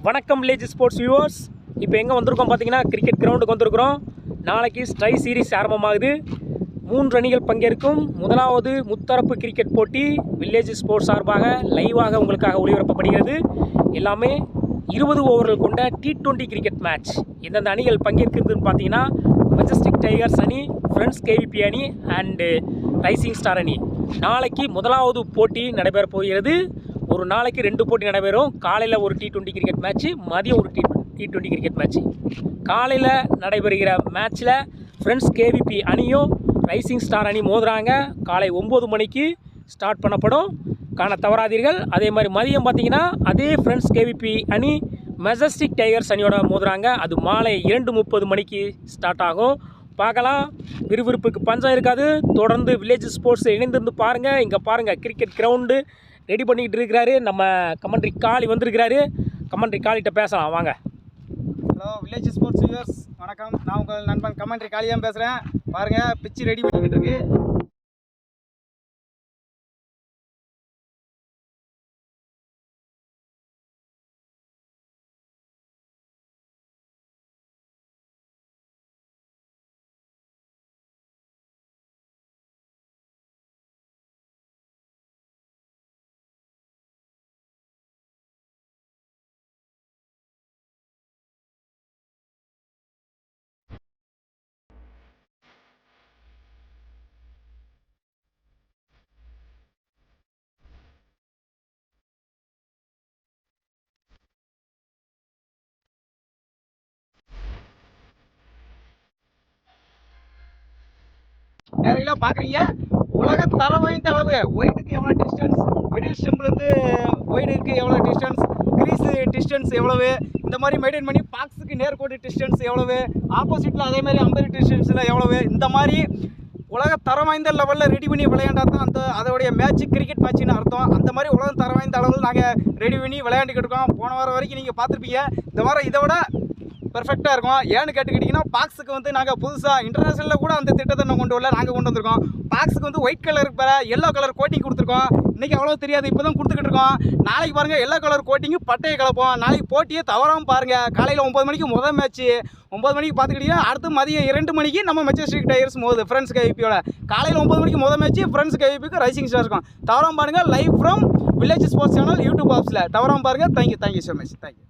வணக்கம் village sports viewers. இப்போ எங்கே வந்திருக்கோம் பார்த்தீங்கன்னா, கிரிக்கெட் கிரவுண்டுக்கு வந்திருக்கிறோம். நாளைக்கு ஸ்ட்ரை சீரிஸ் ஆரம்பமாகுது. 3 அணிகள் பங்கேற்கும் முதலாவது முத்தரப்பு கிரிக்கெட் போட்டி வில்லேஜ் ஸ்போர்ட்ஸ் சார்பாக லைவாக உங்களுக்காக ஒளிபரப்பப்படுகிறது. எல்லாமே 20 ஓவர்கள் கொண்ட T20 கிரிக்கெட் மேட்ச். எந்தெந்த அணிகள் பங்கேற்கிறதுன்னு பார்த்தீங்கன்னா, மெஜஸ்டிக் டைகர்ஸ் அணி, ஃப்ரெண்ட்ஸ் கேவிபி அணி அண்டு ரைசிங் ஸ்டார் அணி. நாளைக்கு முதலாவது போட்டி நடைபெறப் போகிறது. ஒரு நாளைக்கு 2 போட்டி நடைபெறும். காலையில் ஒரு T20 கிரிக்கெட் மேட்ச்சு, மதியம் ஒரு T20 கிரிக்கெட் மேட்ச்சு. காலையில் நடைபெறுகிற மேட்ச்சில் ஃப்ரெண்ட்ஸ் கேவிபி அணியும் ரைசிங் ஸ்டார் அணி மோதுறாங்க. காலை 9 மணிக்கு ஸ்டார்ட் பண்ணப்படும், காண தவறாதீர்கள். அதே மாதிரி மதியம் பார்த்திங்கன்னா, அதே ஃப்ரெண்ட்ஸ் கேவிபி அணி மெஜஸ்டிக் டைகர்ஸ் அணியோட மோதுறாங்க. அது மாலை 2:30 மணிக்கு ஸ்டார்ட் ஆகும். பார்க்கலாம், விறுவிறுப்புக்கு பஞ்சம் இருக்காது. தொடர்ந்து வில்லேஜ் ஸ்போர்ட்ஸ் இணைந்திருந்து பாருங்கள். இங்கே பாருங்கள், கிரிக்கெட் கிரவுண்டு ரெடி பண்ணிக்கிட்டு இருக்கிறாரு. நம்ம கமெண்ட்ரி காளி வந்திருக்கிறாரு. கமெண்ட்ரி காளிகிட்ட பேசலாம் வாங்க. ஹலோ வில்லேஜ் ஸ்போர்ட்ஸ் வியூவர்ஸ், வணக்கம். நான் உங்கள் நண்பன் கமெண்ட்ரி காளியாக பேசுகிறேன். பாருங்கள், பிச்சு ரெடி பண்ணிக்கிட்டு இருக்கு. நேரடியாக பார்க்குறீங்க, உலக தரம் வாய்ந்த அளவு. ஒயிட்டுக்கு எவ்வளோ டிஸ்டன்ஸ், மிடில் ஸ்டெம்ப்லேருந்து ஒயிடுக்கு எவ்வளோ டிஸ்டன்ஸ், கிரீஸு டிஸ்டன்ஸ் எவ்வளவு, இந்த மாதிரி மெயின்டைன் பண்ணி பாக்ஸுக்கு நேர்கோட்டு டிஸ்டன்ஸ் எவ்வளவு, ஆப்போசிட்டில் அதேமாதிரி 50 டிஸ்டன்ஸில் எவ்வளவு, இந்த மாதிரி உலக தரம் வாய்ந்த லெவலில் ரெடி பண்ணி விளையாண்டா தான் அதோடைய மேட்ச்சு கிரிக்கெட் மேட்ச்சுன்னு அர்த்தம். அந்த மாதிரி உலக தரம் வாய்ந்த அளவில் நாங்கள் ரெடி பண்ணி விளையாண்டுக்கிட்டு இருக்கோம். போன வாரம் வரைக்கும் நீங்கள் பார்த்துருப்பீங்க. இந்த வாரம் இதை விட பெர்ஃபெக்டாக இருக்கும். ஏன்னு கேட்டுக்கிட்டிங்கன்னா, பாக்ஸுக்கு வந்து நாங்கள் புதுசாக இன்டர்நேஷனலில் கூட அந்த திட்டத்தை நான் கொண்டு வரல, நாங்கள் கொண்டு வந்திருக்கோம். பாக்ஸுக்கு வந்து ஒயிட் கலருக்கு பேர எல்லோ கலர் கோட்டிங் கொடுத்துருக்கோம். இன்றைக்கி அவ்வளோ தெரியாது, இப்போ தான் கொடுத்துக்கிட்டு இருக்கோம். நாளைக்கு பாருங்கள், எல்லோ கலர் கோட்டிங்கு பட்டையை கலப்போம். நாளைக்கு போட்டியே தவறாமல் பாருங்கள். காலையில் 9 மணிக்கு முதல் மேட்ச்சு. 9 மணிக்கு பார்த்துக்கிட்டிங்கன்னா, அடுத்து மதியம் 2 மணிக்கு நம்ம மெஜஸ்டிக் டைகர்ஸ் மோது ஃப்ரெண்ட்ஸ் கேவிபியோட. காலையில் 9 மணிக்கு முதல் மேட்ச்சு ஃப்ரெண்ட்ஸ் கேவிபிக்கு ரைசிங் ஸ்டார் இருக்கும். தவறாமல் பாருங்கள். Live from village sports channel YouTube ஆப்ஸில் தவறாமல் பாருங்கள். Thank you so much. தேங்க்யூ.